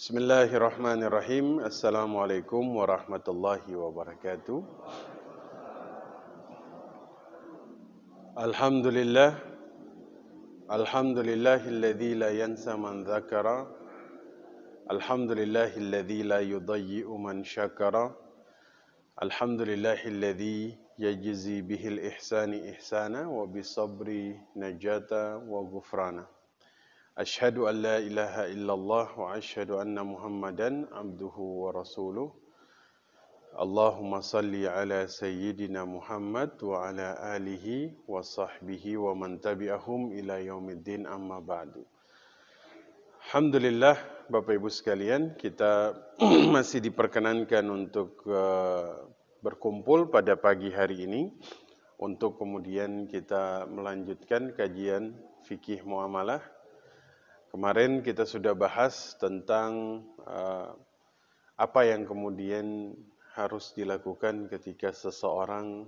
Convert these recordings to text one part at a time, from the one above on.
Bismillahirrahmanirrahim. Assalamualaikum warahmatullahi wabarakatuh. Alhamdulillah. Alhamdulillahilladzi la yansa man dzakara. Alhamdulillahilladzi la yudayyi'u man syakara. Alhamdulillahilladzi yajzi bihil ihsani ihsana wa bisabri najata wa ghufrana. Asyhadu an la ilaha illallah wa asyhadu anna Muhammadan abduhu wa rasuluh. Allahumma salli ala sayyidina Muhammad wa ala alihi wa sahbihi wa man tabi'ahum ila yaumiddin amma ba'du. Alhamdulillah Bapak Ibu sekalian, kita masih diperkenankan untuk berkumpul pada pagi hari ini untuk kemudian kita melanjutkan kajian fikih muamalah. Kemarin kita sudah bahas tentang apa yang kemudian harus dilakukan ketika seseorang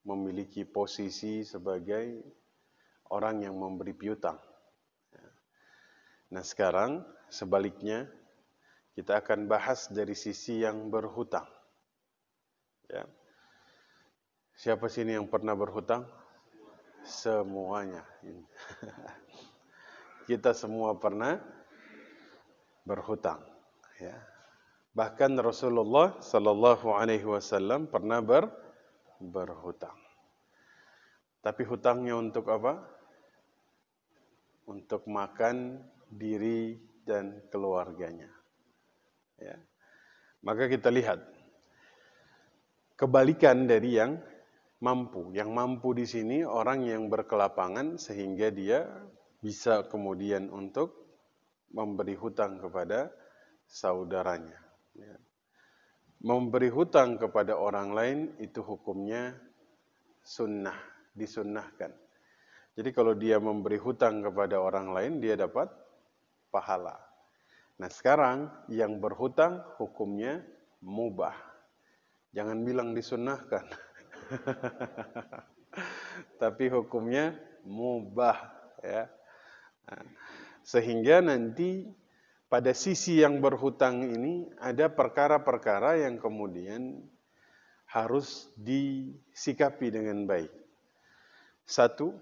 memiliki posisi sebagai orang yang memberi piutang. Nah sekarang sebaliknya kita akan bahas dari sisi yang berhutang. Ya. Siapa sini yang pernah berhutang? Semuanya. Kita semua pernah berhutang. Ya. Bahkan Rasulullah Sallallahu Alaihi Wasallam pernah berhutang. Tapi hutangnya untuk apa? Untuk makan diri dan keluarganya. Ya. Maka kita lihat kebalikan dari yang mampu. Yang mampu di sini orang yang berkelapangan sehingga dia bisa kemudian untuk memberi hutang kepada saudaranya. Ya. Memberi hutang kepada orang lain itu hukumnya sunnah, disunnahkan. Jadi kalau dia memberi hutang kepada orang lain, dia dapat pahala. Nah sekarang yang berhutang hukumnya mubah. Jangan bilang disunnahkan. Tapi hukumnya mubah. Ya. Sehingga nanti pada sisi yang berhutang ini ada perkara-perkara yang kemudian harus disikapi dengan baik. Satu,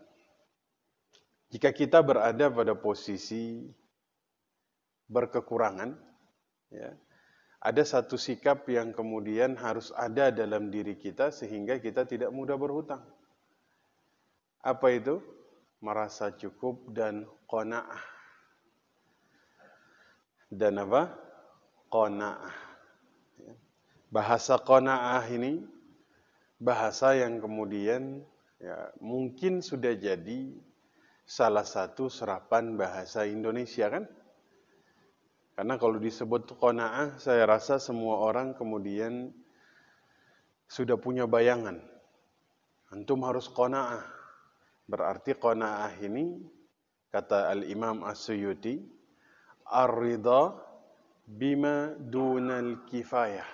jika kita berada pada posisi berkekurangan, ya, ada satu sikap yang kemudian harus ada dalam diri kita sehingga kita tidak mudah berhutang. Apa itu? Merasa cukup dan qanaah. Dan apa? Qanaah. Bahasa qanaah ini bahasa yang kemudian ya, mungkin sudah jadi salah satu serapan bahasa Indonesia kan? Karena kalau disebut qanaah, saya rasa semua orang kemudian sudah punya bayangan. Antum harus qanaah. Berarti qanaah ini, kata Al-Imam As-Suyuti, ar-ridha bima dunal kifayah.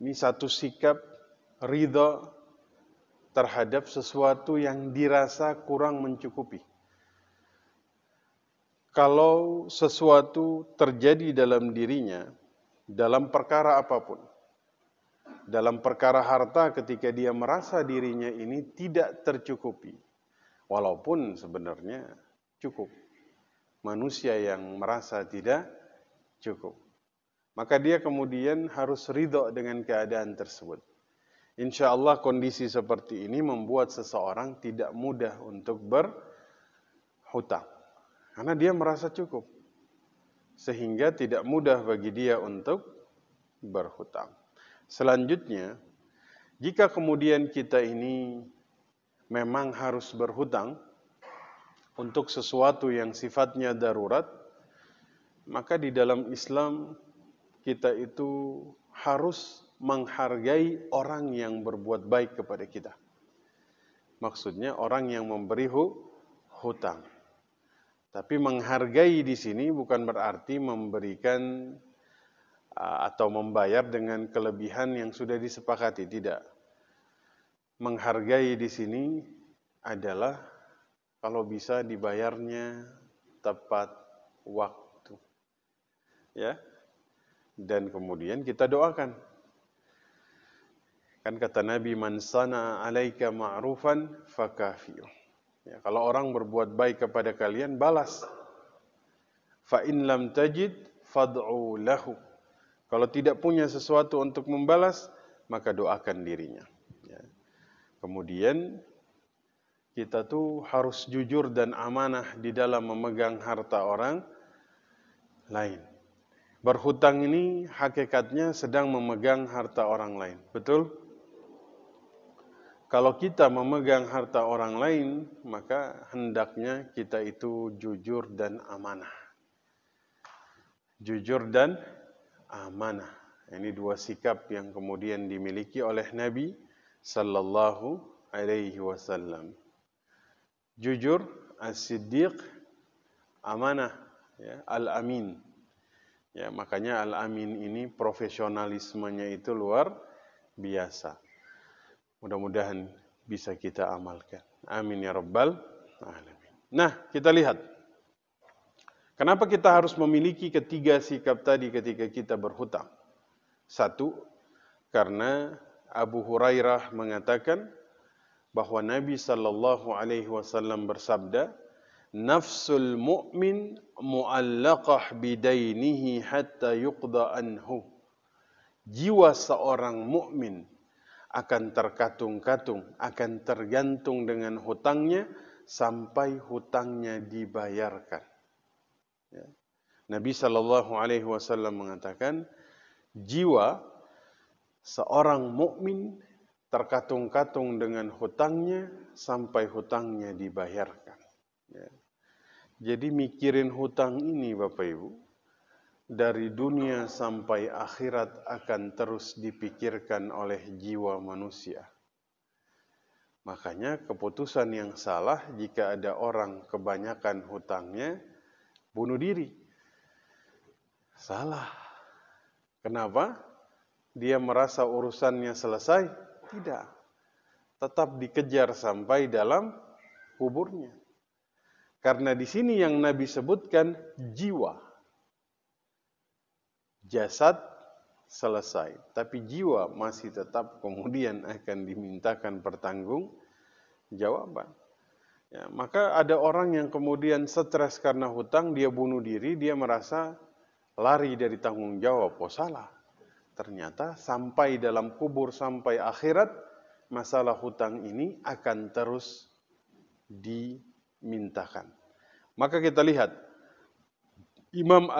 Ini satu sikap ridha terhadap sesuatu yang dirasa kurang mencukupi. Kalau sesuatu terjadi dalam dirinya, dalam perkara apapun, dalam perkara harta ketika dia merasa dirinya ini tidak tercukupi, walaupun sebenarnya cukup. Manusia yang merasa tidak cukup, maka dia kemudian harus ridho dengan keadaan tersebut. Insya Allah kondisi seperti ini membuat seseorang tidak mudah untuk berhutang, karena dia merasa cukup, sehingga tidak mudah bagi dia untuk berhutang. Selanjutnya, jika kemudian kita ini memang harus berhutang untuk sesuatu yang sifatnya darurat, maka di dalam Islam kita itu harus menghargai orang yang berbuat baik kepada kita. Maksudnya orang yang memberi hutang. Tapi menghargai di sini bukan berarti memberikan atau membayar dengan kelebihan yang sudah disepakati, tidak. Menghargai di sini adalah kalau bisa dibayarnya tepat waktu. ya. Dan kemudian kita doakan. Kan kata Nabi, man sana 'alaika ma'rufan fakafi'u. Ya, kalau orang berbuat baik kepada kalian, balas. Fa in lam tajid fad'u lahu. Kalau tidak punya sesuatu untuk membalas, maka doakan dirinya. Ya. Kemudian kita tuh harus jujur dan amanah di dalam memegang harta orang lain. Berhutang ini hakikatnya sedang memegang harta orang lain. Betul? Kalau kita memegang harta orang lain, maka hendaknya kita itu jujur dan amanah. Jujur dan amanah. Ini dua sikap yang kemudian dimiliki oleh Nabi sallallahu alaihi wasallam. Jujur, as-siddiq, amanah, ya, al-amin. Ya, makanya al-amin ini profesionalismenya itu luar biasa. Mudah-mudahan bisa kita amalkan. Amin ya rabbal alamin. Nah, kita lihat. Kenapa kita harus memiliki ketiga sikap tadi ketika kita berhutang? Satu, karena Abu Hurairah mengatakan bahwa Nabi sallallahu alaihi wasallam bersabda, "Nafsul mu'min mu'allaqah bidainihi hatta yuqda anhu." Jiwa seorang mukmin akan terkatung-katung, akan tergantung dengan hutangnya sampai hutangnya dibayarkan. Ya. Nabi sallallahu alaihi wasallam mengatakan, jiwa seorang mukmin terkatung-katung dengan hutangnya sampai hutangnya dibayarkan. Ya. Jadi mikirin hutang ini Bapak Ibu, dari dunia sampai akhirat akan terus dipikirkan oleh jiwa manusia. Makanya keputusan yang salah jika ada orang kebanyakan hutangnya, bunuh diri. Salah. Kenapa? Dia merasa urusannya selesai? Tidak. Tetap dikejar sampai dalam kuburnya. Karena di sini yang Nabi sebutkan jiwa. Jasad selesai, tapi jiwa masih tetap kemudian akan dimintakan pertanggungjawaban. Ya, maka ada orang yang kemudian stres karena hutang, dia bunuh diri, dia merasa lari dari tanggung jawab. Oh salah. Ternyata sampai dalam kubur, sampai akhirat, masalah hutang ini akan terus dimintakan. Maka kita lihat, Imam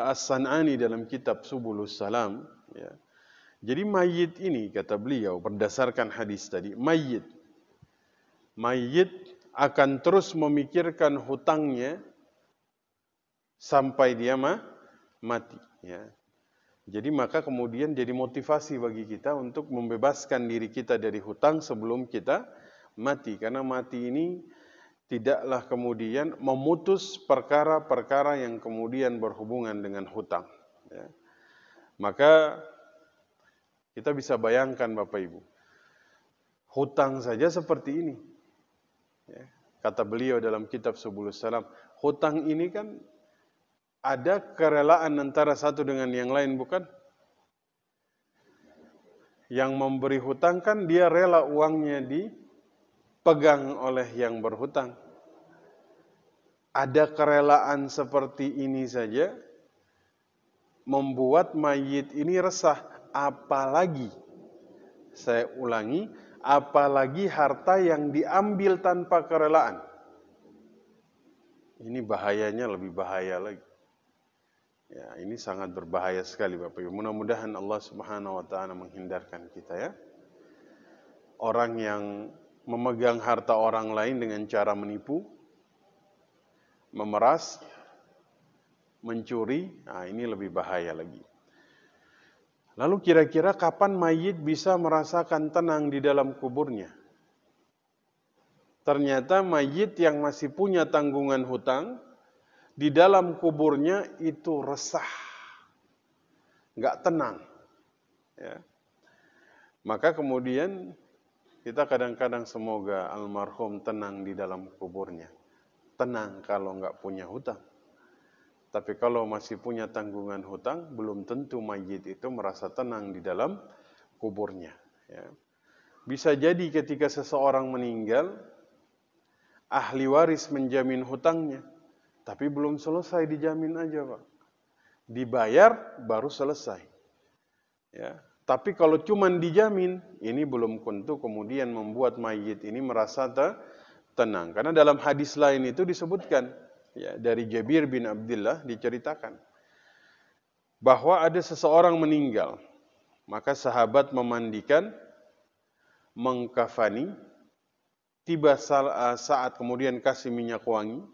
As-San'ani dalam kitab Subulus Salam, ya, jadi mayit ini, kata beliau, berdasarkan hadis tadi, mayit akan terus memikirkan hutangnya sampai dia mati. Ya. Jadi maka kemudian jadi motivasi bagi kita untuk membebaskan diri kita dari hutang sebelum kita mati. Karena mati ini tidaklah kemudian memutus perkara-perkara yang kemudian berhubungan dengan hutang. Ya. Maka kita bisa bayangkan Bapak Ibu, hutang saja seperti ini. Ya. Kata beliau dalam kitab Subulus Salam, hutang ini kan ada kerelaan antara satu dengan yang lain, bukan? Yang memberi hutang kan dia rela uangnya dipegang oleh yang berhutang. Ada kerelaan seperti ini saja membuat mayit ini resah. Apalagi, saya ulangi, apalagi harta yang diambil tanpa kerelaan. Ini bahayanya lebih bahaya lagi. Ya, ini sangat berbahaya sekali Bapak Ibu. Mudah-mudahan Allah Subhanahu wa taala menghindarkan kita ya. Orang yang memegang harta orang lain dengan cara menipu, memeras, mencuri, nah ini lebih bahaya lagi. Lalu kira-kira kapan mayit bisa merasakan tenang di dalam kuburnya? Ternyata mayit yang masih punya tanggungan hutang, di dalam kuburnya itu resah, nggak tenang. Ya. Maka kemudian kita kadang-kadang semoga almarhum tenang di dalam kuburnya. Tenang kalau nggak punya hutang. Tapi kalau masih punya tanggungan hutang, belum tentu mayit itu merasa tenang di dalam kuburnya. Ya. Bisa jadi ketika seseorang meninggal, ahli waris menjamin hutangnya, tapi belum selesai dijamin aja, Pak. Dibayar baru selesai. Ya. Tapi kalau cuma dijamin, ini belum tentu kemudian membuat mayit ini merasa tenang. Karena dalam hadis lain itu disebutkan, ya, dari Jabir bin Abdullah diceritakan bahwa ada seseorang meninggal, maka sahabat memandikan, mengkafani, tiba saat kemudian kasih minyak wangi,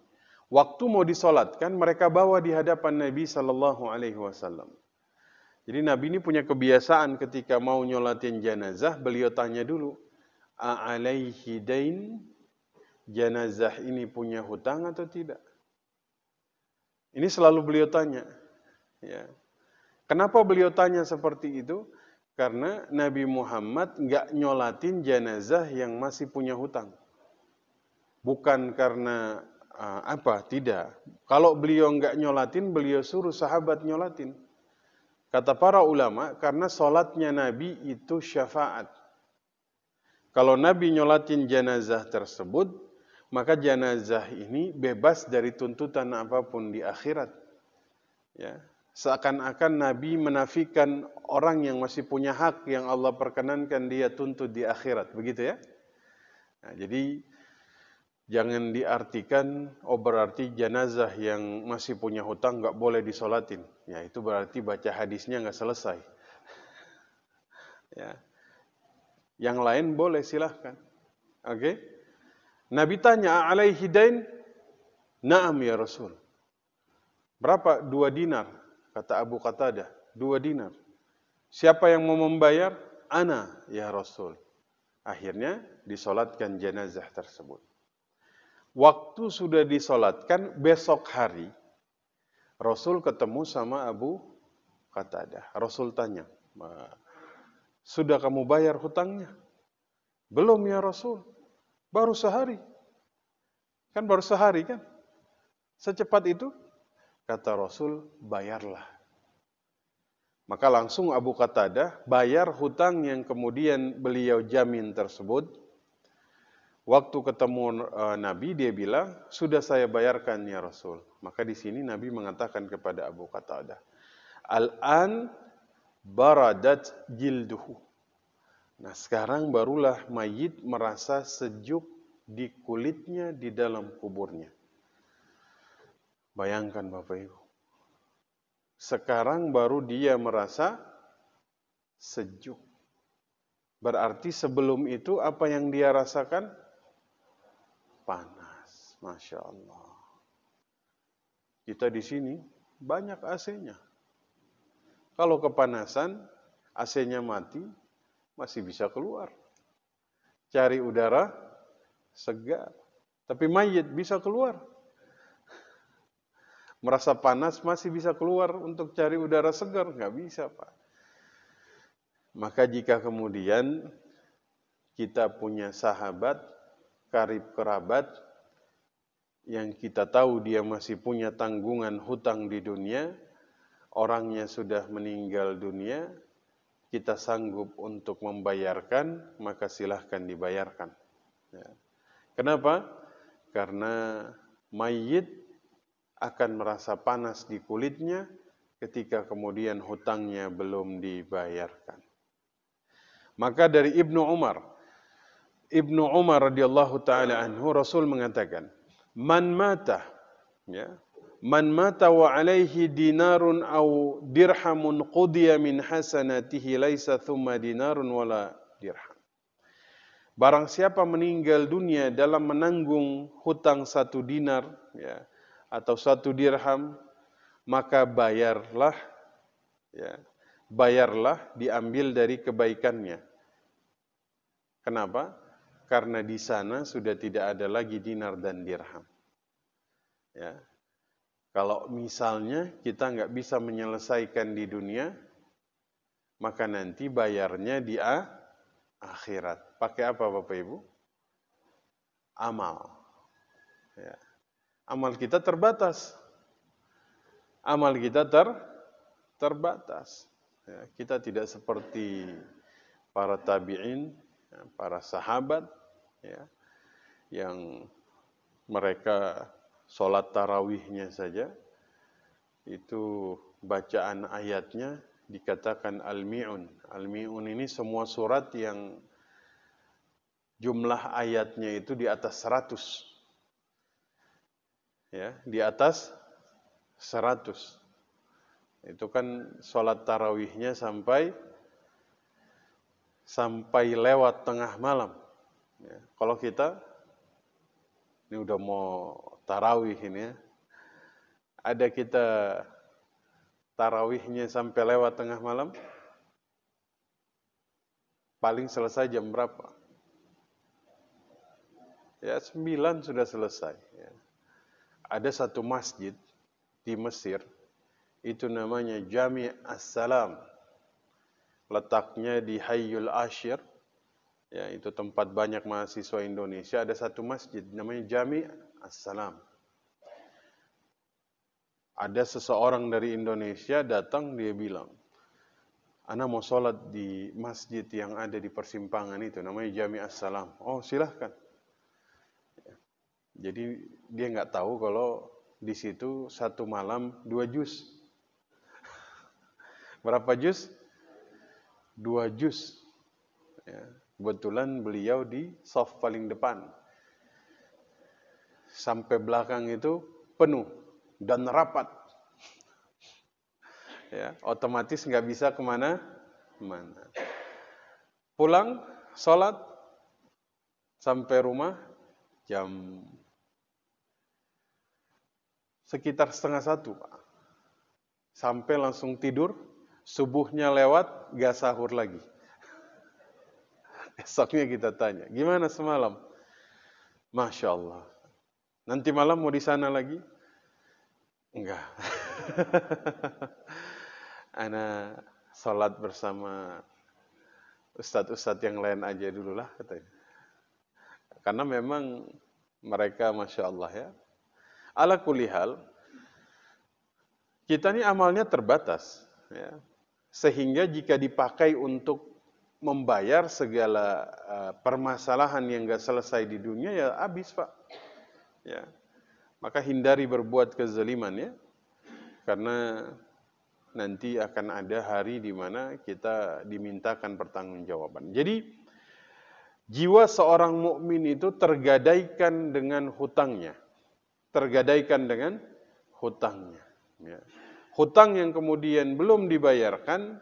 waktu mau disolatkan mereka bawa di hadapan Nabi Sallallahu Alaihi Wasallam. Jadi Nabi ini punya kebiasaan ketika mau nyolatin jenazah, beliau tanya dulu, a'alaihi dain, jenazah ini punya hutang atau tidak? Ini selalu beliau tanya. Ya. Kenapa beliau tanya seperti itu? Karena Nabi Muhammad nggak nyolatin jenazah yang masih punya hutang. Bukan karena tidak. Kalau beliau nggak nyolatin, beliau suruh sahabat nyolatin. Kata para ulama, karena sholatnya Nabi itu syafaat. Kalau Nabi nyolatin jenazah tersebut, maka jenazah ini bebas dari tuntutan apapun di akhirat. Ya. Seakan-akan Nabi menafikan orang yang masih punya hak yang Allah perkenankan dia tuntut di akhirat. Begitu ya? Nah, jadi jangan diartikan, berarti jenazah yang masih punya hutang nggak boleh disolatin. Ya, itu berarti baca hadisnya nggak selesai. Ya. Yang lain boleh, silahkan. Oke? Nabi tanya, alaihi dain? Naam ya Rasul. Berapa? 2 dinar. Kata Abu Qatadah, 2 dinar. Siapa yang mau membayar? Ana ya Rasul. Akhirnya disolatkan jenazah tersebut. Waktu sudah disolatkan, besok hari Rasul ketemu sama Abu Qatadah. Rasul tanya, sudah kamu bayar hutangnya? Belum ya Rasul, baru sehari. Kan baru sehari kan? Secepat itu? Kata Rasul, bayarlah. Maka langsung Abu Qatadah bayar hutang yang kemudian beliau jamin tersebut. Waktu ketemu Nabi, dia bilang, sudah saya bayarkan ya Rasul. Maka di sini Nabi mengatakan kepada Abu Qatadah, Al-an baradat jilduhu. Nah, sekarang barulah mayit merasa sejuk di kulitnya di dalam kuburnya. Bayangkan Bapak Ibu. Sekarang baru dia merasa sejuk. Berarti sebelum itu apa yang dia rasakan? Panas, Masya Allah. Kita di sini banyak AC-nya. Kalau kepanasan, AC-nya mati, masih bisa keluar. Cari udara segar. Tapi mayit bisa keluar. Merasa panas masih bisa keluar untuk cari udara segar. Nggak bisa, Pak. Maka jika kemudian kita punya sahabat, karib kerabat, yang kita tahu dia masih punya tanggungan hutang di dunia, orangnya sudah meninggal dunia, kita sanggup untuk membayarkan, maka silahkan dibayarkan. Ya. Kenapa? Karena mayit akan merasa panas di kulitnya ketika kemudian hutangnya belum dibayarkan. Maka dari Ibnu Umar radhiyallahu taala anhu, Rasul mengatakan, man mata, ya, man mata wa alaihi dinarun aw dirhamun qudiya min hasanatihi laisa thumma dinarun wala dirham. Barang siapa meninggal dunia dalam menanggung hutang 1 dinar, ya, atau 1 dirham, maka bayarlah, ya, bayarlah diambil dari kebaikannya. Kenapa? Karena di sana sudah tidak ada lagi dinar dan dirham. Ya. Kalau misalnya kita nggak bisa menyelesaikan di dunia, maka nanti bayarnya di akhirat. Pakai apa Bapak Ibu? Amal. Ya. Amal kita terbatas. amal kita terbatas. Ya, kita tidak seperti para tabi'in, ya, para sahabat, ya, yang mereka sholat tarawihnya saja, itu bacaan ayatnya dikatakan al-mi'un. Al-mi'un ini semua surat yang jumlah ayatnya itu di atas 100. Ya, di atas 100. Itu kan sholat tarawihnya sampai lewat tengah malam. Ya, kalau kita, ini udah mau tarawih ini ya, ada kita tarawihnya sampai lewat tengah malam, paling selesai jam berapa? Ya 9 sudah selesai. Ya. Ada satu masjid di Mesir, itu namanya Jami' As-Salam. Letaknya di Hayyul Ashir, ya, itu tempat banyak mahasiswa Indonesia. Ada satu masjid namanya Jami' As-Salam. Ada seseorang dari Indonesia datang, dia bilang, ana mau sholat di masjid yang ada di persimpangan itu, namanya Jami' As-Salam. Oh silahkan. Jadi dia nggak tahu kalau di situ satu malam 2 juz. Berapa juz? 2 juz. Ya, kebetulan beliau di shaf paling depan. Sampai belakang itu penuh dan rapat. Ya, otomatis nggak bisa kemana. Pulang, sholat, sampai rumah jam sekitar 12:30, Pak. Sampai langsung tidur, subuhnya lewat, gak sahur lagi. Besoknya kita tanya, gimana semalam? Masya Allah. Nanti malam mau di sana lagi? Enggak. Ana sholat bersama ustadz-ustadz yang lain aja dulu lah, katanya. Karena memang mereka Masya Allah ya. Ala kulli hal, kita ini amalnya terbatas. Ya. Sehingga jika dipakai untuk membayar segala permasalahan yang gak selesai di dunia, ya habis Pak. Ya. Maka hindari berbuat kezaliman ya. Karena nanti akan ada hari di mana kita dimintakan pertanggungjawaban. Jadi jiwa seorang mukmin itu tergadaikan dengan hutangnya. Tergadaikan dengan hutangnya. Ya. Hutang yang kemudian belum dibayarkan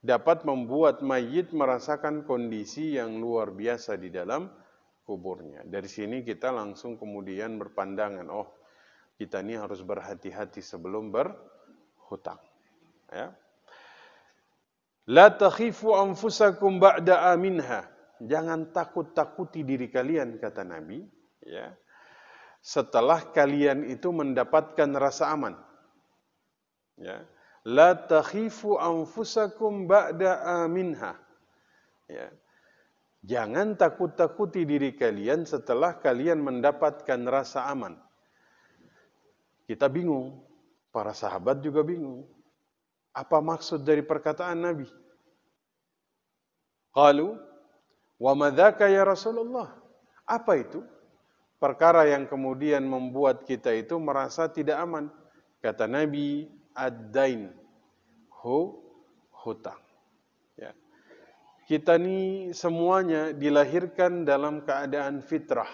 dapat membuat mayit merasakan kondisi yang luar biasa di dalam kuburnya. Dari sini kita langsung kemudian berpandangan, oh kita ini harus berhati-hati sebelum berhutang. Ya. La takhifu anfusakum ba'da aminha. Jangan takut-takuti diri kalian, kata Nabi. Ya. Setelah kalian itu mendapatkan rasa aman. Ya. La takhifu anfusakum ba'da aminha. Ya. Jangan takut-takuti diri kalian setelah kalian mendapatkan rasa aman. Kita bingung, para sahabat juga bingung. Apa maksud dari perkataan Nabi? Qalu, wa madzaka ya Rasulullah? Apa itu? Perkara yang kemudian membuat kita itu merasa tidak aman. Kata Nabi, ad-dain, hutang. Ya. Kita ini semuanya dilahirkan dalam keadaan fitrah.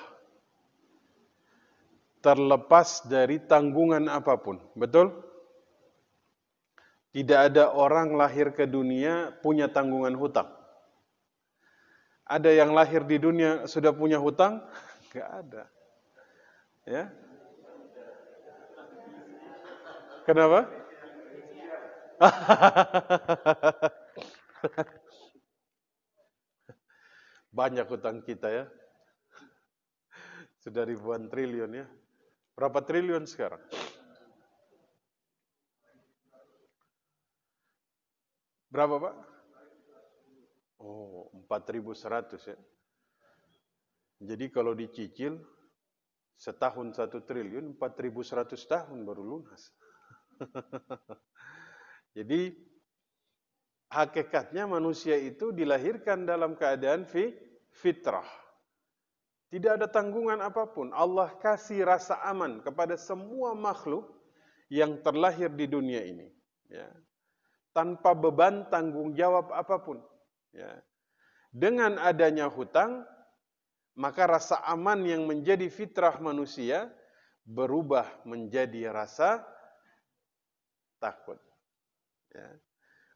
Terlepas dari tanggungan apapun. Betul? Tidak ada orang lahir ke dunia punya tanggungan hutang. Ada yang lahir di dunia sudah punya hutang? Enggak ada. Ya. Kenapa? Banyak hutang kita ya. Sudah ribuan triliun ya. Berapa triliun sekarang? Berapa Pak? Oh, 4.100 ya. Jadi kalau dicicil, setahun 1 triliun, 4.100 tahun baru lunas. Jadi hakikatnya manusia itu dilahirkan dalam keadaan fitrah. Tidak ada tanggungan apapun. Allah kasih rasa aman kepada semua makhluk yang terlahir di dunia ini. Ya. Tanpa beban tanggung jawab apapun. Ya. Dengan adanya hutang, maka rasa aman yang menjadi fitrah manusia berubah menjadi rasa takut. Ya.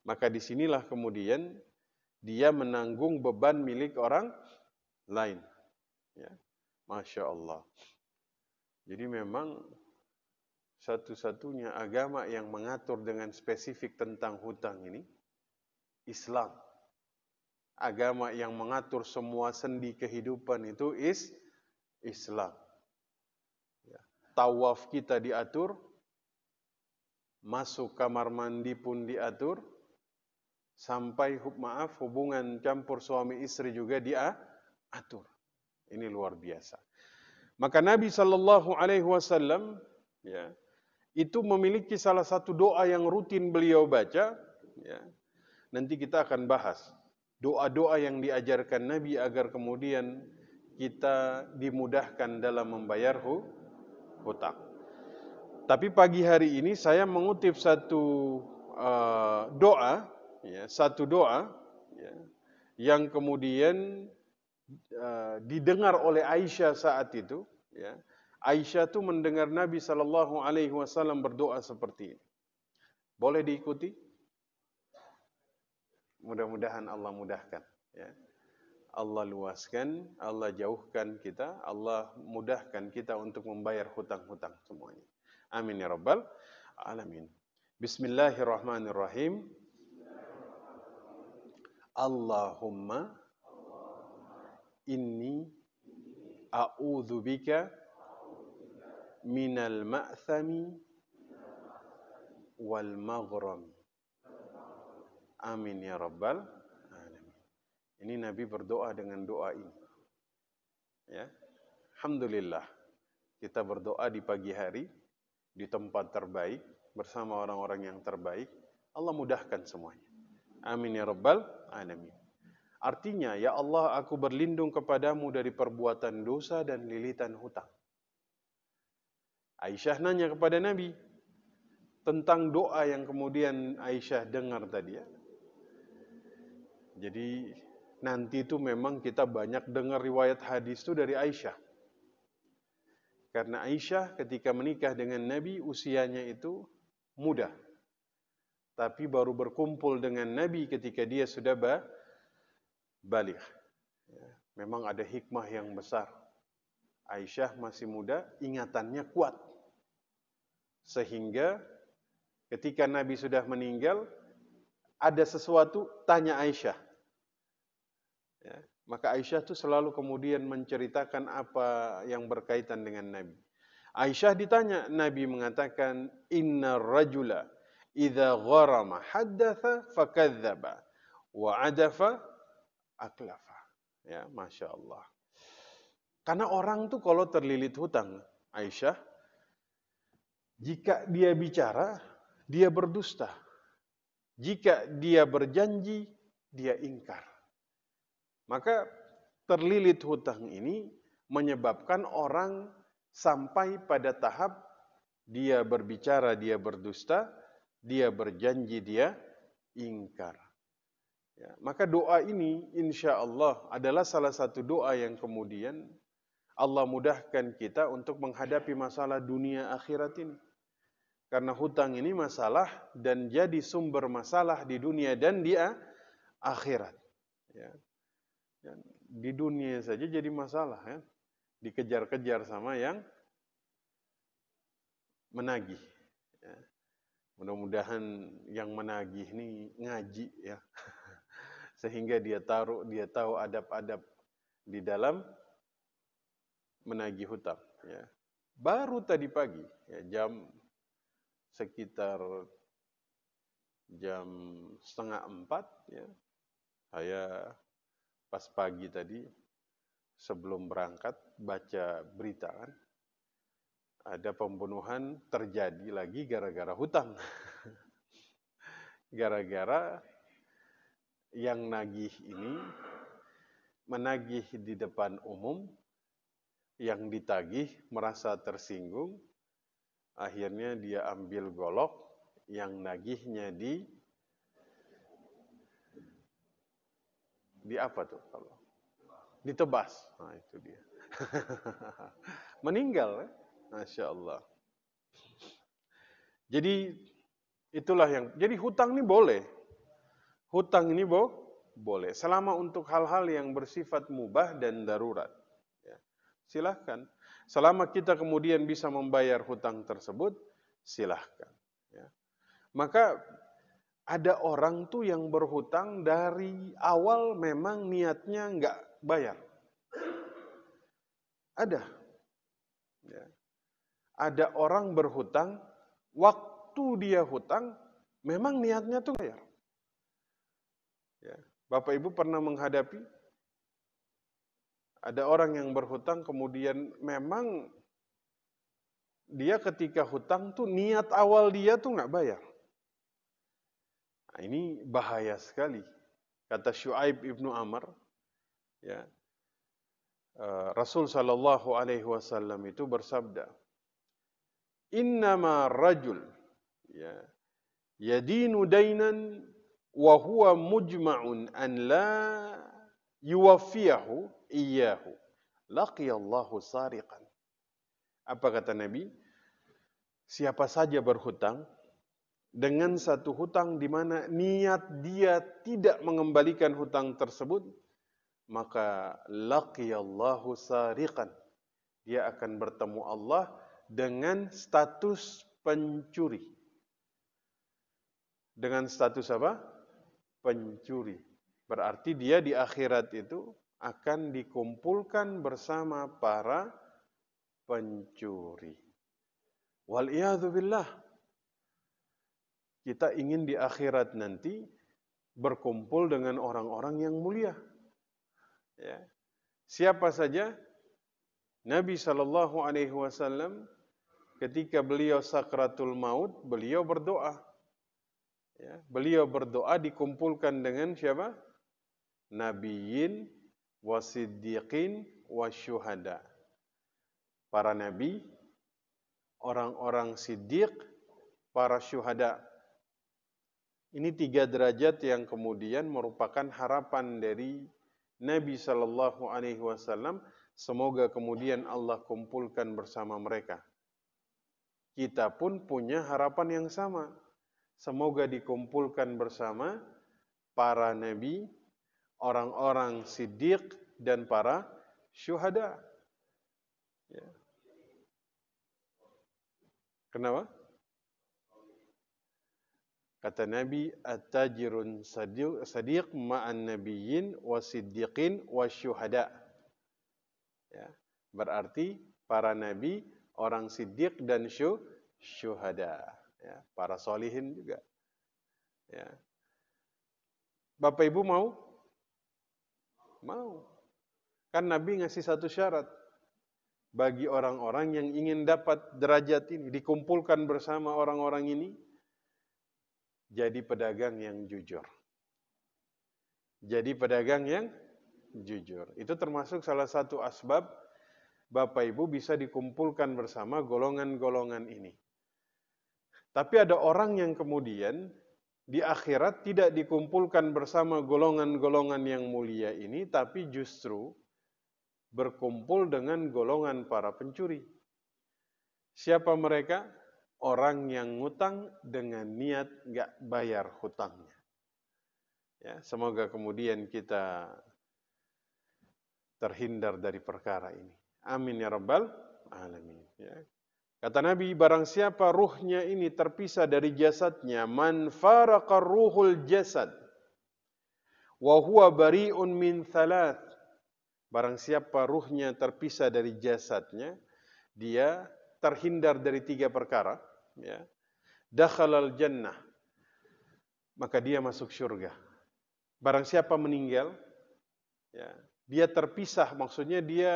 Maka disinilah kemudian dia menanggung beban milik orang lain. Ya. Masya Allah. Jadi memang satu-satunya agama yang mengatur dengan spesifik tentang hutang ini Islam. Agama yang mengatur semua sendi kehidupan itu Islam. Ya. Tawaf kita diatur, masuk kamar mandi pun diatur, sampai hubungan campur suami istri juga diatur. Ini luar biasa. Maka Nabi Shallallahu Alaihi Wasallam ya, itu memiliki salah satu doa yang rutin beliau baca. Ya. Nanti kita akan bahas doa-doa yang diajarkan Nabi agar kemudian kita dimudahkan dalam membayar hutang. Tapi pagi hari ini saya mengutip satu doa, ya, ya, yang kemudian didengar oleh Aisyah saat itu. Ya. Aisyah itu mendengar Nabi Shallallahu Alaihi Wasallam berdoa seperti ini. Boleh diikuti? Mudah-mudahan Allah mudahkan. Ya. Allah luaskan, Allah jauhkan kita, Allah mudahkan kita untuk membayar hutang-hutang semuanya. Amin ya rabbal alamin. Bismillahirrahmanirrahim. Allahumma inni a'udzubika minal ma'thami wal maghrami. Amin ya rabbal alamin. Ini Nabi berdoa dengan doa ini. Ya. Alhamdulillah. Kita berdoa di pagi hari, di tempat terbaik, bersama orang-orang yang terbaik. Allah mudahkan semuanya. Amin ya rabbal alamin. Artinya, ya Allah, aku berlindung kepadamu dari perbuatan dosa dan lilitan hutang. Aisyah nanya kepada Nabi tentang doa yang kemudian Aisyah dengar tadi ya. Jadi nanti itu memang kita banyak dengar riwayat hadis itu dari Aisyah. Karena Aisyah ketika menikah dengan Nabi usianya itu muda. Tapi baru berkumpul dengan Nabi ketika dia sudah baligh. Memang ada hikmah yang besar. Aisyah masih muda, ingatannya kuat. Sehingga ketika Nabi sudah meninggal, ada sesuatu, tanya Aisyah. Ya, maka Aisyah itu selalu kemudian menceritakan apa yang berkaitan dengan Nabi. Aisyah ditanya, Nabi mengatakan, Inna rajula idza gharama haddatha fakadzaba wa adafa aklafa. Ya, Masya Allah. Karena orang tuh kalau terlilit hutang, Aisyah, jika dia bicara, dia berdusta. Jika dia berjanji, dia ingkar. Maka terlilit hutang ini menyebabkan orang sampai pada tahap dia berbicara, dia berdusta, dia berjanji, dia ingkar. Ya, maka doa ini insya Allah adalah salah satu doa yang kemudian Allah mudahkan kita untuk menghadapi masalah dunia akhirat ini. Karena hutang ini masalah dan jadi sumber masalah di dunia dan di akhirat. Ya. Di dunia saja jadi masalah ya. Dikejar-kejar sama yang menagih. Ya. Mudah-mudahan yang menagih ini ngaji ya. Sehingga dia tahu adab-adab di dalam menagih hutang ya. Baru tadi pagi ya, sekitar jam 3:30 ya. Saya pas pagi tadi sebelum berangkat baca berita kan, ada pembunuhan terjadi lagi gara-gara hutang. Gara-gara yang nagih ini menagih di depan umum, yang ditagih merasa tersinggung, akhirnya dia ambil golok, yang nagihnya di apa tuh kalau ditebas. Nah, itu dia. Meninggal, ya? Masya Allah. Jadi itulah jadi hutang ini boleh. Hutang ini boleh. Selama untuk hal-hal yang bersifat mubah dan darurat. Ya. Silahkan. Selama kita kemudian bisa membayar hutang tersebut, silahkan. Ya. Maka ada orang tuh yang berhutang dari awal memang niatnya nggak bayar. Ada. Ya. Ada orang berhutang, waktu dia hutang, memang niatnya tuh bayar. Ya. Bapak Ibu pernah menghadapi ada orang yang berhutang kemudian memang dia ketika hutang tuh niat awal dia tuh nggak bayar. Nah, ini bahaya sekali. Kata Syuaib ibnu Amr, ya, Rasul Shallallahu Alaihi Wasallam itu bersabda, Innama rajul, ya, yadinu dainan wa huwa mujma'un an la yuwaffiyahu iyyahu laqiyallahu sariqan. Apa kata Nabi? Siapa saja berhutang dengan satu hutang di mana niat dia tidak mengembalikan hutang tersebut, maka laqiyallahu sariqan. Dia akan bertemu Allah dengan status pencuri. Dengan status apa? Pencuri. Berarti dia di akhirat itu akan dikumpulkan bersama para pencuri. Wal'iyadzubillah. Kita ingin di akhirat nanti berkumpul dengan orang-orang yang mulia. Ya. Siapa saja? Nabi SAW ketika beliau sakratul maut, beliau berdoa. Ya, beliau berdoa dikumpulkan dengan siapa? Nabiyyin, wasiddiqin, wasyuhada. Para nabi, orang-orang siddiq, para syuhada. Ini 3 derajat yang kemudian merupakan harapan dari Nabi Sallallahu Alaihi Wasallam. Semoga kemudian Allah kumpulkan bersama mereka. Kita pun punya harapan yang sama. Semoga dikumpulkan bersama para nabi, orang-orang siddiq, dan para syuhada. Ya. Kenapa? Kata Nabi, at-tajirun sadiq ma'an nabiyyin wasiddiqin wasyuhada. Ya. Berarti para nabi, orang siddiq dan syuhada. Ya, para solihin juga. Ya. Bapak Ibu mau? Mau. Kan Nabi ngasih satu syarat. Bagi orang-orang yang ingin dapat derajat ini, dikumpulkan bersama orang-orang ini, jadi pedagang yang jujur. Jadi pedagang yang jujur. Itu termasuk salah satu asbab Bapak Ibu bisa dikumpulkan bersama golongan-golongan ini. Tapi ada orang yang kemudian di akhirat tidak dikumpulkan bersama golongan-golongan yang mulia ini, tapi justru berkumpul dengan golongan para pencuri. Siapa mereka? Orang yang ngutang dengan niat nggak bayar hutangnya. Ya, semoga kemudian kita terhindar dari perkara ini. Amin ya rabbal alamin. Ya. Kata Nabi, barang siapa ruhnya ini terpisah dari jasadnya, man faraqar ruhul jasad, wa huwa bari'un min thalath. Barang siapa ruhnya terpisah dari jasadnya, dia terhindar dari 3 perkara. Ya. Dakhalal jannah, maka dia masuk surga. Barang siapa meninggal, ya, dia terpisah, maksudnya dia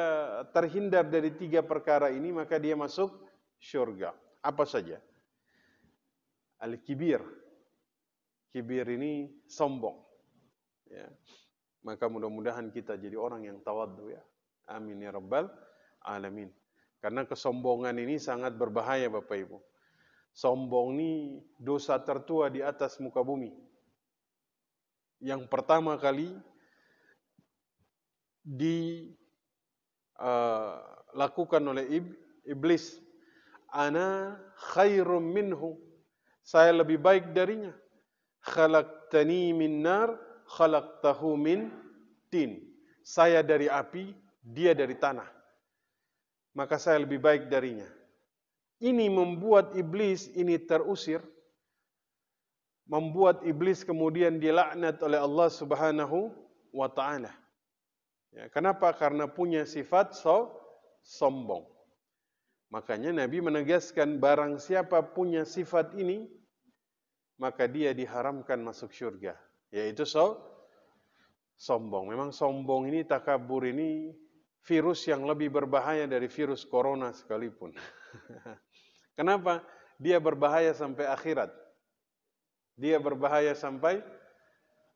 terhindar dari 3 perkara ini, maka dia masuk syurga. Apa saja? Al-kibir. Kibir ini sombong. Ya. Maka mudah-mudahan kita jadi orang yang tawadhu ya. Amin ya rabbal alamin. Karena kesombongan ini sangat berbahaya Bapak Ibu. Sombong ini dosa tertua di atas muka bumi. Yang pertama kali dilakukan oleh iblis. Ana khairum minhu. Saya lebih baik darinya. Khalaqtani min nar, khalaqtahu min tin. Saya dari api, dia dari tanah. Maka saya lebih baik darinya. Ini membuat iblis ini terusir. Membuat iblis kemudian dilaknat oleh Allah Subhanahu wa taala. Ya, kenapa? Karena punya sifat sombong. Makanya Nabi menegaskan barang siapa punya sifat ini, maka dia diharamkan masuk syurga. Yaitu sombong. Memang sombong ini, takabur ini virus yang lebih berbahaya dari virus corona sekalipun. Kenapa? Dia berbahaya sampai akhirat. Dia berbahaya sampai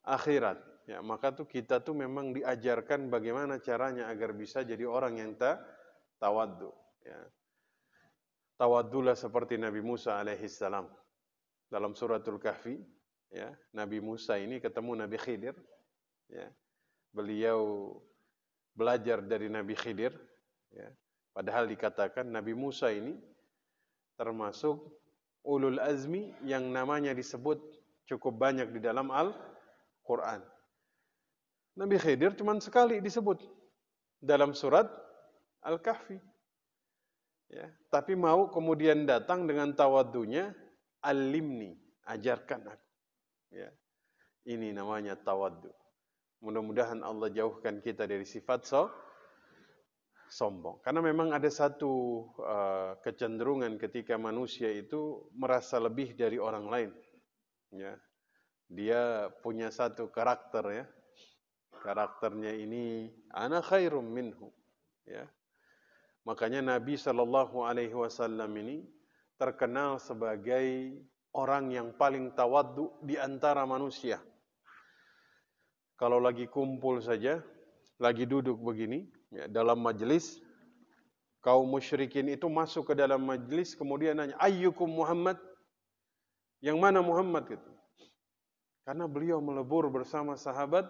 akhirat. Ya, maka tuh kita tuh memang diajarkan bagaimana caranya agar bisa jadi orang yang tawaddu. Ya. Tawaddulah seperti Nabi Musa alaihissalam. Dalam suratul Kahfi, ya, Nabi Musa ini ketemu Nabi Khidir. Ya. Beliau belajar dari Nabi Khidir. Ya. Padahal dikatakan Nabi Musa ini termasuk ulul azmi yang namanya disebut cukup banyak di dalam Al-Quran. Nabi Khidir cuma sekali disebut dalam surat Al-Kahfi. Ya, tapi mau kemudian datang dengan tawaddunya, alimni, ajarkan aku. Ya, ini namanya tawaddu. Mudah-mudahan Allah jauhkan kita dari sifat sombong. Karena memang ada satu kecenderungan ketika manusia itu merasa lebih dari orang lain. Ya, dia punya satu karakter ya. Karakternya ini ana khairum minhu. Ya. Makanya Nabi SAW ini terkenal sebagai orang yang paling tawaddu di antara manusia. Kalau lagi kumpul saja, lagi duduk begini, ya, dalam majelis, kaum musyrikin itu masuk ke dalam majelis, kemudian nanya, ayyukum Muhammad? Yang mana Muhammad? Gitu. Karena beliau melebur bersama sahabat.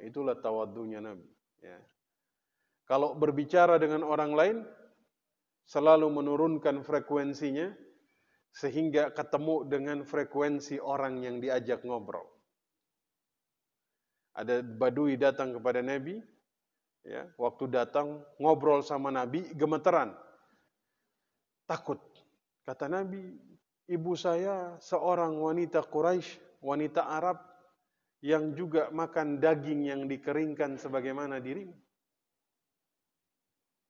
Itulah tawaddunya Nabi. Ya. Kalau berbicara dengan orang lain, selalu menurunkan frekuensinya, sehingga ketemu dengan frekuensi orang yang diajak ngobrol. Ada badui datang kepada Nabi, ya, waktu datang ngobrol sama Nabi, gemeteran. Takut. Kata Nabi, ibu saya seorang wanita Quraisy, wanita Arab, yang juga makan daging yang dikeringkan sebagaimana dirimu.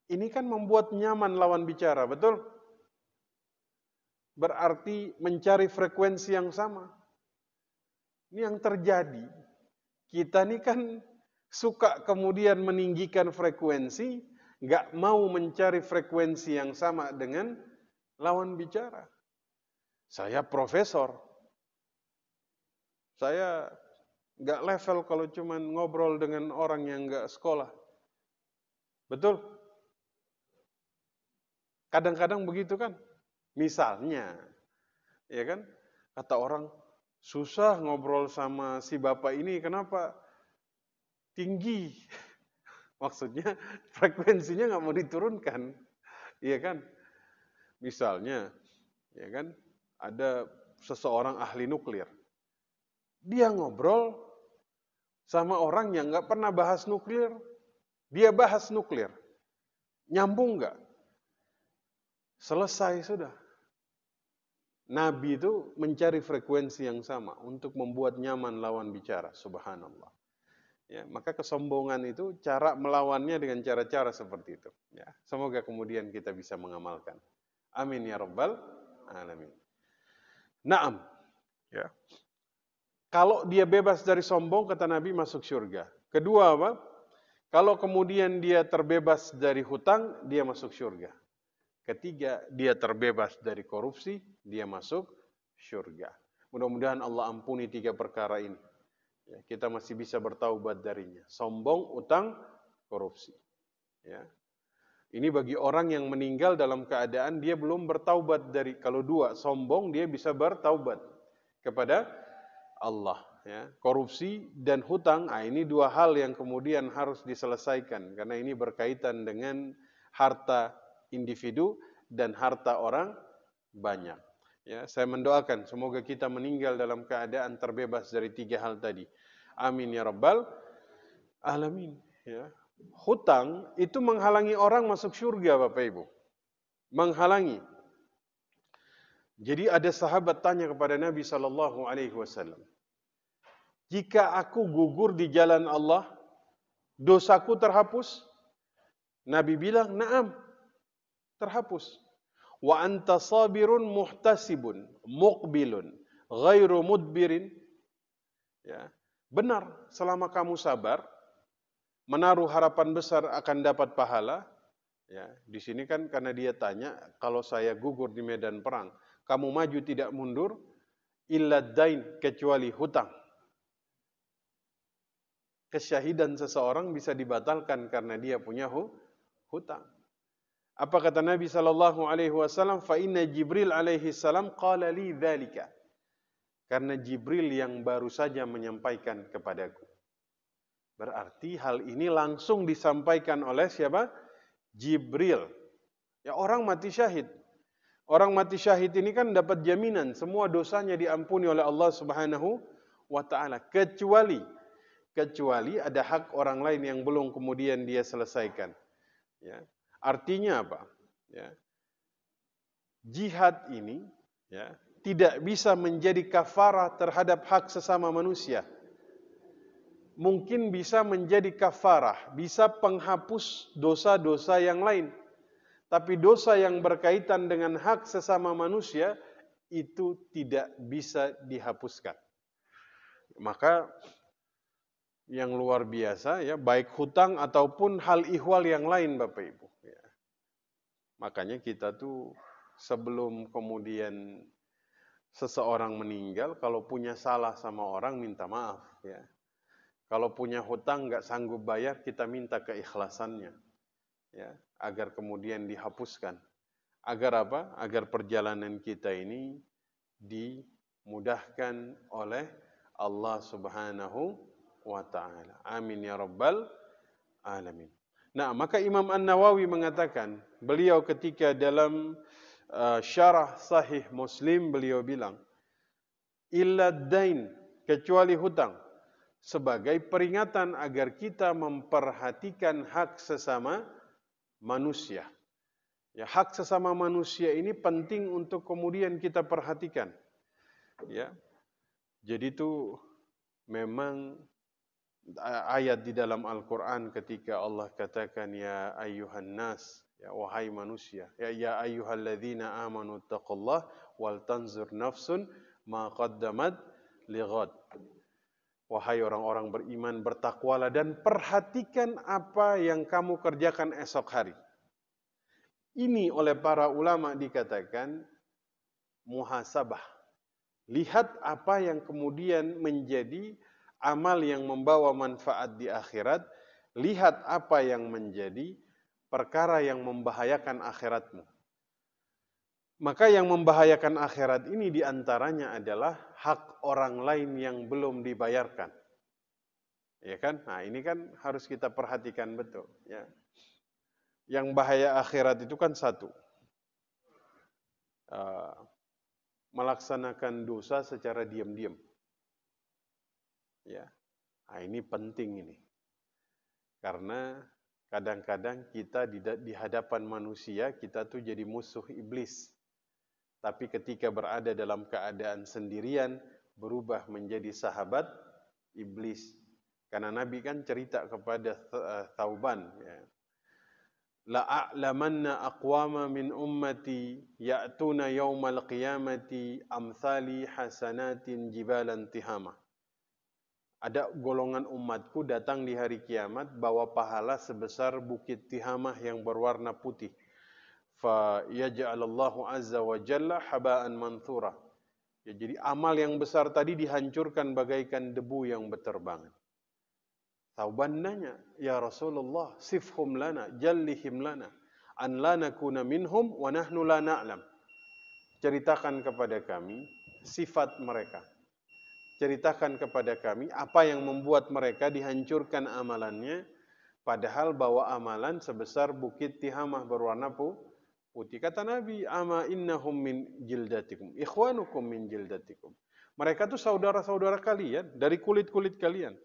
Ini kan membuat nyaman lawan bicara, betul? Berarti mencari frekuensi yang sama. Ini yang terjadi. Kita ini kan suka kemudian meninggikan frekuensi, nggak mau mencari frekuensi yang sama dengan lawan bicara. Saya profesor. Saya nggak level kalau cuma ngobrol dengan orang yang nggak sekolah. Betul? Kadang-kadang begitu kan? Misalnya, ya kan? Kata orang, susah ngobrol sama si bapak ini, kenapa? Tinggi. Maksudnya frekuensinya nggak mau diturunkan. Iya kan? Misalnya, ya kan? Ada seseorang ahli nuklir. Dia ngobrol sama orang yang nggak pernah bahas nuklir. Dia bahas nuklir. Nyambung nggak? Selesai sudah. Nabi itu mencari frekuensi yang sama untuk membuat nyaman lawan bicara. Subhanallah. Ya, maka kesombongan itu cara melawannya dengan cara-cara seperti itu. Ya, semoga kemudian kita bisa mengamalkan. Amin ya rabbal alamin. Naam. Ya. Kalau dia bebas dari sombong, kata Nabi, masuk surga. Kedua apa? Kalau kemudian dia terbebas dari hutang, dia masuk surga. Ketiga, dia terbebas dari korupsi, dia masuk syurga. Mudah-mudahan Allah ampuni 3 perkara ini. Ya, kita masih bisa bertaubat darinya. Sombong, utang, korupsi. Ya. Ini bagi orang yang meninggal dalam keadaan dia belum bertaubat dari, kalau 2, sombong, dia bisa bertaubat kepada Allah. Ya. Korupsi dan hutang, ini 2 hal yang kemudian harus diselesaikan, karena ini berkaitan dengan harta individu dan harta orang banyak. Ya, saya mendoakan semoga kita meninggal dalam keadaan terbebas dari 3 hal tadi. Amin ya rabbal alamin. Ya. Hutang itu menghalangi orang masuk surga, Bapak Ibu. Menghalangi. Jadi ada sahabat tanya kepada Nabi SAW, jika aku gugur di jalan Allah, dosaku terhapus? Nabi bilang, na'am, terhapus. Wa anta sabirun muhtasibun muqbilun ghairu mudbirin. Ya. Benar, selama kamu sabar, menaruh harapan besar akan dapat pahala. Ya, di sini kan karena dia tanya, kalau saya gugur di medan perang, kamu maju tidak mundur, illa dain, kecuali hutang. Kesyahidan seseorang bisa dibatalkan karena dia punya hutang. Apa kata Nabi SAW? Fa inna Jibril alaihi salam qala li dzalika. Karena Jibril yang baru saja menyampaikan kepadaku. Berarti hal ini langsung disampaikan oleh siapa? Jibril. Ya, orang mati syahid. Orang mati syahid ini kan dapat jaminan semua dosanya diampuni oleh Allah Subhanahu wa taala, kecuali ada hak orang lain yang belum kemudian dia selesaikan. Ya. Artinya apa? Ya. Jihad ini ya, tidak bisa menjadi kafarah terhadap hak sesama manusia. Mungkin bisa menjadi kafarah, bisa penghapus dosa-dosa yang lain. Tapi dosa yang berkaitan dengan hak sesama manusia itu tidak bisa dihapuskan. Maka yang luar biasa ya, baik hutang ataupun hal ihwal yang lain, Bapak Ibu. Ya. Makanya kita tuh sebelum kemudian seseorang meninggal, kalau punya salah sama orang minta maaf. Ya. Kalau punya hutang nggak sanggup bayar, kita minta keikhlasannya, ya, agar kemudian dihapuskan. Agar apa? Agar perjalanan kita ini dimudahkan oleh Allah Subhanahu wa ta'ala. Amin ya rabbal alamin. Nah, maka Imam An-Nawawi mengatakan, beliau ketika dalam syarah sahih Muslim, beliau bilang, illa dain, kecuali hutang, sebagai peringatan agar kita memperhatikan hak sesama manusia. Ya, hak sesama manusia ini penting untuk kemudian kita perhatikan. Ya. Jadi itu memang ayat di dalam Al-Quran ketika Allah katakan ya ayyuhan nas, ya wahai manusia, ya ayyuhalladzina amanu taqullah wal tanzur nafsun ma qaddamat lighad. Wahai orang-orang beriman, bertakwalah dan perhatikan apa yang kamu kerjakan esok hari. Ini oleh para ulama dikatakan muhasabah. Lihat apa yang kemudian menjadi amal yang membawa manfaat di akhirat, lihat apa yang menjadi perkara yang membahayakan akhiratmu. Maka yang membahayakan akhirat ini diantaranya adalah hak orang lain yang belum dibayarkan. Ya kan? Nah, ini kan harus kita perhatikan betul. Ya. Yang bahaya akhirat itu kan satu, melaksanakan dosa secara diam-diam. Ya, nah, ini penting ini, karena kadang-kadang kita di hadapan manusia kita tuh jadi musuh iblis, tapi ketika berada dalam keadaan sendirian berubah menjadi sahabat iblis. Karena Nabi kan cerita kepada Thauban, ya. La'a'lamanna aqwama min ummati ya'tuna yawmal qiyamati amthali hasanatin jibalan tihama. Ada golongan umatku datang di hari kiamat bawa pahala sebesar bukit Tihamah yang berwarna putih. fa yaj'alallahu azza wa jalla haba'an manthura. Ya, jadi amal yang besar tadi dihancurkan bagaikan debu yang berterbangan. Thauban nanya, ya Rasulullah, sifhum lana, jallihim lana, an la nakuna minhum wa nahnu la na'lam. Ceritakan kepada kami sifat mereka. Ceritakan kepada kami apa yang membuat mereka dihancurkan amalannya, padahal bawa amalan sebesar bukit Tihamah berwarna putih. Kata Nabi, ama innahum min jildatikum, ikhwanukum min jildatikum. Mereka itu saudara-saudara kalian, dari kulit-kulit kalian.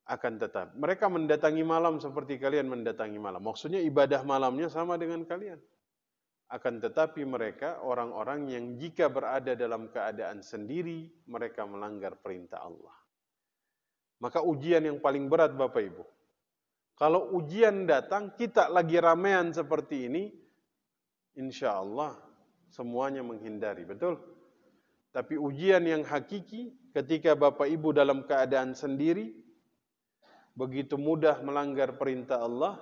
Akan tetap, mereka mendatangi malam seperti kalian mendatangi malam. Maksudnya ibadah malamnya sama dengan kalian. Akan tetapi mereka orang-orang yang jika berada dalam keadaan sendiri, mereka melanggar perintah Allah. Maka ujian yang paling berat Bapak Ibu. Kalau ujian datang, kita lagi ramean seperti ini, insya Allah semuanya menghindari, betul? Tapi ujian yang hakiki, ketika Bapak Ibu dalam keadaan sendiri, begitu mudah melanggar perintah Allah,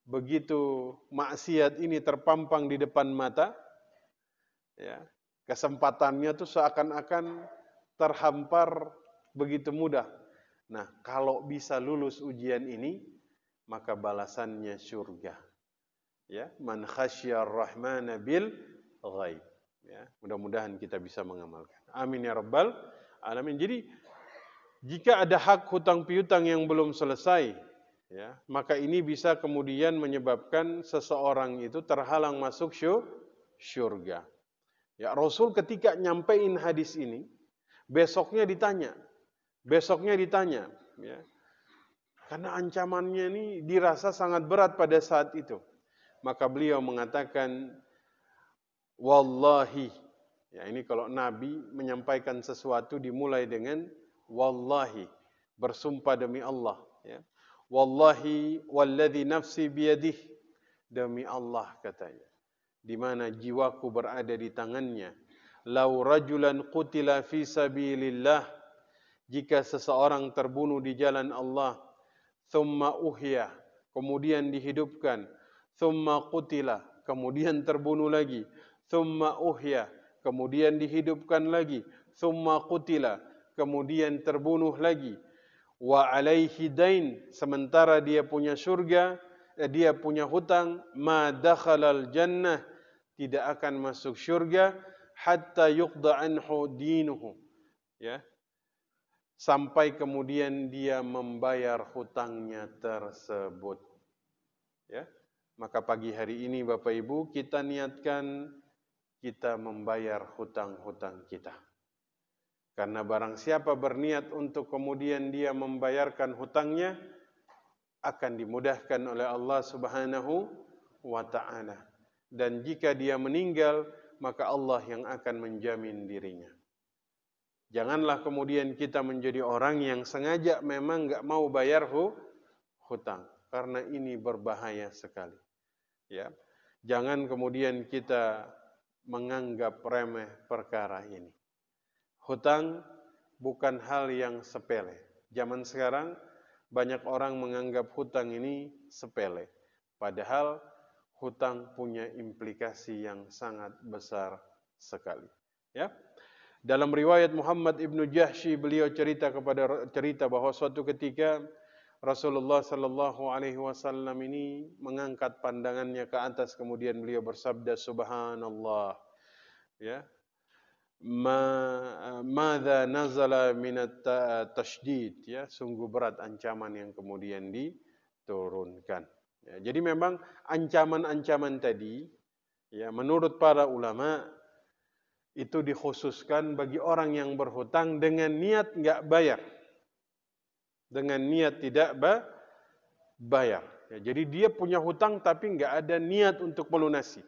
begitu maksiat ini terpampang di depan mata, ya, kesempatannya tuh seakan-akan terhampar begitu mudah. Nah, kalau bisa lulus ujian ini, maka balasannya surga. Ya, man khasyar rahmana bil ghaib. Ya, mudah-mudahan kita bisa mengamalkan. Amin ya rabbal alamin. Jadi jika ada hak hutang piutang yang belum selesai, ya, maka ini bisa kemudian menyebabkan seseorang itu terhalang masuk syurga. Ya, Rasul ketika nyampein hadis ini, besoknya ditanya, ya, karena ancamannya ini dirasa sangat berat pada saat itu. Maka beliau mengatakan, wallahi, ya ini kalau Nabi menyampaikan sesuatu dimulai dengan wallahi, bersumpah demi Allah, ya. Wallahi walladhi nafsi biyadih, demi Allah katanya, di mana jiwaku berada di tangannya. Lau rajulan qutila fi sabilillah, jika seseorang terbunuh di jalan Allah, thumma uhya, kemudian dihidupkan, thumma qutila, kemudian terbunuh lagi, thumma uhya, kemudian dihidupkan lagi, thumma qutila, kemudian terbunuh lagi, wa alaihi dain, sementara dia punya surga, dia punya hutang, ma dakhalal jannah, tidak akan masuk surga, hatta yuqda anhu dinuhu, ya, sampai kemudian dia membayar hutangnya tersebut. Ya, maka pagi hari ini Bapak Ibu kita niatkan kita membayar hutang-hutang kita. Karena barang siapa berniat untuk kemudian dia membayarkan hutangnya, akan dimudahkan oleh Allah Subhanahu wa ta'ala. Dan jika dia meninggal, maka Allah yang akan menjamin dirinya. Janganlah kemudian kita menjadi orang yang sengaja memang enggak mau bayar hutang, karena ini berbahaya sekali. Ya. Jangan kemudian kita menganggap remeh perkara ini. Hutang bukan hal yang sepele. Zaman sekarang banyak orang menganggap hutang ini sepele. Padahal hutang punya implikasi yang sangat besar sekali. Ya. Dalam riwayat Muhammad ibnu Jahsy, beliau cerita bahwa suatu ketika Rasulullah sallallahu alaihi wasallam ini mengangkat pandangannya ke atas, kemudian beliau bersabda, subhanallah, ya, madza nazala minat tasydid, ya, sungguh berat ancaman yang kemudian diturunkan. Ya, jadi memang ancaman-ancaman tadi, ya, menurut para ulama itu dikhususkan bagi orang yang berhutang dengan niat enggak bayar, dengan niat tidak bayar. Ya, jadi dia punya hutang tapi enggak ada niat untuk melunasi.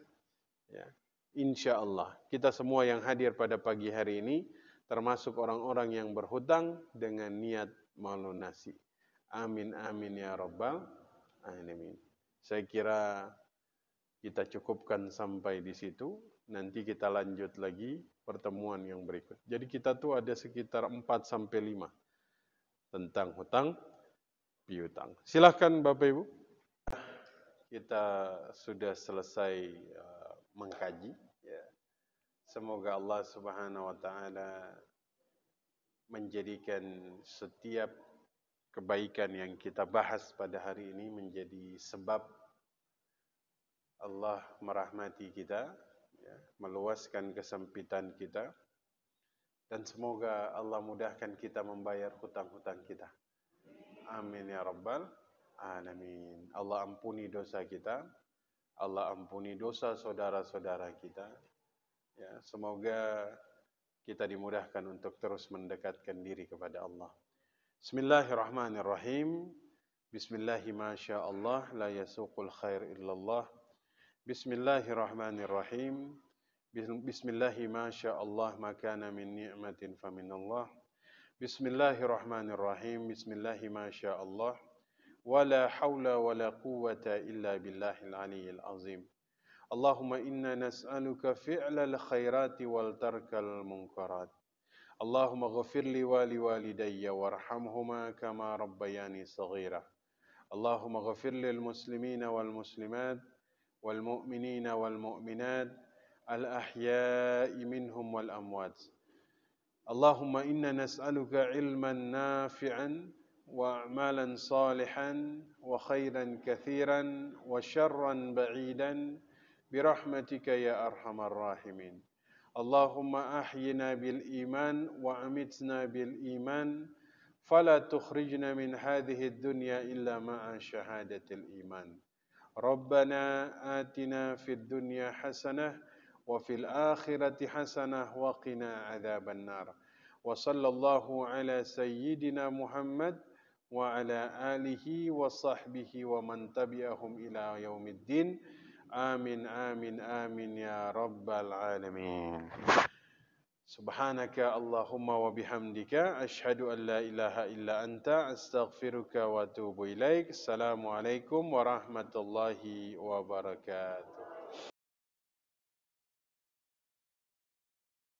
Ya. Insya Allah kita semua yang hadir pada pagi hari ini termasuk orang-orang yang berhutang dengan niat melunasi. Amin amin ya rabbal alamin. Saya kira kita cukupkan sampai di situ. Nanti kita lanjut lagi pertemuan yang berikut. Jadi kita tuh ada sekitar 4 sampai 5 tentang hutang piutang. Silahkan Bapak Ibu. kita sudah selesai mengkaji. Ya. Semoga Allah Subhanahu wa taala menjadikan setiap kebaikan yang kita bahas pada hari ini menjadi sebab Allah merahmati kita, ya, meluaskan kesempitan kita, dan semoga Allah mudahkan kita membayar hutang-hutang kita. Amin ya rabbal alamin. Allah ampuni dosa kita, Allah ampuni dosa saudara-saudara kita. Ya, semoga kita dimudahkan untuk terus mendekatkan diri kepada Allah. Bismillahirrahmanirrahim. Bismillahi masyaallah la yasuqul khair illallah. Bismillahirrahmanirrahim. Bismillahi masyaallah ma kana min ni'matin faminallah. Bismillahirrahmanirrahim. Bismillahi masyaallah. Wala haula wala quwwata illa billahil aliyyil azim. Allahumma inna nas'aluka fi'lal khairati wal tarkal munkarat. Allahumma ghafir li wa liwalidayya warhamhuma kama rabbayani saghira. Allahumma ghafir lil muslimina wal muslimat wal mu'minina wal mu'minat al ahya'i minhum wal amwat. Allahumma inna nas'aluka ilman nafi'an wa a'malan salihan wa khairan kathiran wa syarran ba'idan birahmatika ya arhamar rahimin. Allahumma ahyina bil iman wa amitna bil iman fala tukhrijna min hadhihi dunya illa ma'a syahadatil iman. Rabbana atina fid dunya hasanah wa fil akhirati hasanah wa qina adzaban nar. Wa sallallahu ala sayyidina Muhammad wa ala alihi wa sahbihi wa man tabi'ahum ila yaumiddin. Amin amin amin ya rabbal alamin. Subhanaka Allahumma wa bihamdika asyhadu an la ilaha illa anta astaghfiruka wa atubu ilaik. Assalamualaikum warahmatullahi wabarakatuh.